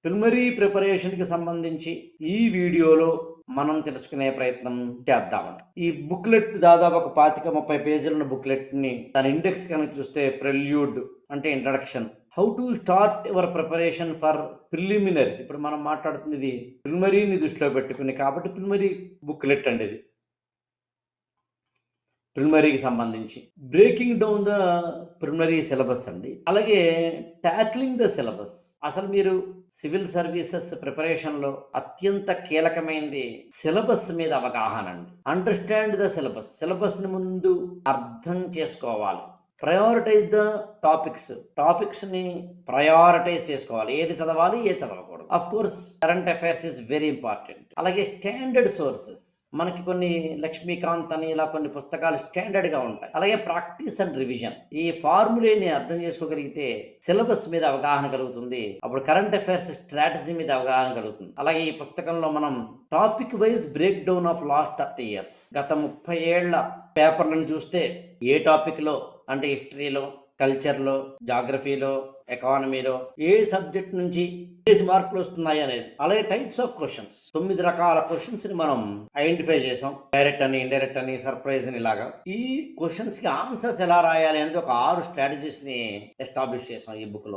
Preliminary ప్రిపరేషన్కి సంబంధించి ఈ వీడియోలో మనం తెలుసుకునే ప్రయత్నం చేద్దామండి. ఈ బుక్లెట్ దాదాపు ఒక 25-30 పేజీలున్న బుక్లెట్ని దాని ఇండెక్స్ కనుక చూస్తే ప్రెల్యూడ్ అంటే introduction, how to start your preparation for preliminary. ఇప్పుడు మనం మాట్లాడుతుంది ఇది ప్రిలిమినరీని దృష్టిలో పెట్టుకుని కాబట్టి ప్రిలిమినరీ బుక్లెట్ అండి ఇది. ప్రిలిమినరీకి సంబంధించి breaking down the preliminary syllabus అండి. అలాగే ట్యాక్లింగ్ ద సిలబస్. అసలు మీరు సివిల్ సర్వీసెస్ ప్రిపరేషన్లో అత్యంత కీలకమైనది సిలబస్ మీద అవగాహన అండి. Understand the syllabus. సిలబస్ని ముందు అర్థం చేసుకోవాలి. ప్రయారిటైజ్ ద టాపిక్స్ని ప్రయారిటైజ్ చేసుకోవాలి. ఏది చదవాలి, ఏది చదవకూడదు. Of course current affairs is very important. అలాగే స్టాండర్డ్ సోర్సెస్, మనకి కొన్ని లక్ష్మీకాంత్ అని ఇలా కొన్ని పుస్తకాలు స్టాండర్డ్గా ఉంటాయి. అలాగే ప్రాక్టీస్ అండ్ రివిజన్. ఈ ఫార్ములేని అర్థం చేసుకోగలిగితే సిలబస్ మీద అవగాహన కలుగుతుంది. అప్పుడు కరెంట్ అఫైర్స్ స్ట్రాటజీ మీద అవగాహన కలుగుతుంది. అలాగే ఈ పుస్తకంలో మనం topic wise break down of last 30 years, గత 30 ఏళ్ల పేపర్లను చూస్తే ఏ టాపిక్లో అంటే హిస్టరీలో, కల్చర్లో, జాగ్రఫీలో, ఎకానమీలో ఏ సబ్జెక్ట్ నుంచి ఏ మార్కులు వస్తున్నాయి అనేది. అలాగే టైప్స్ ఆఫ్ క్వశ్చన్స్, 9 రకాల క్వశ్చన్స్ ని మనం ఐడెంటిఫై చేసాం. డైరెక్ట్ అని, ఇండైరెక్ట్ అని, సర్ప్రైజ్ అని. ఇలాగా ఈ క్వశ్చన్స్ కి ఆన్సర్స్ ఎలా రాయాలి అనేది ఒక 6 స్ట్రాటజీస్ ని ఎస్టాబ్లిష్ చేసాం ఈ బుక్ లో.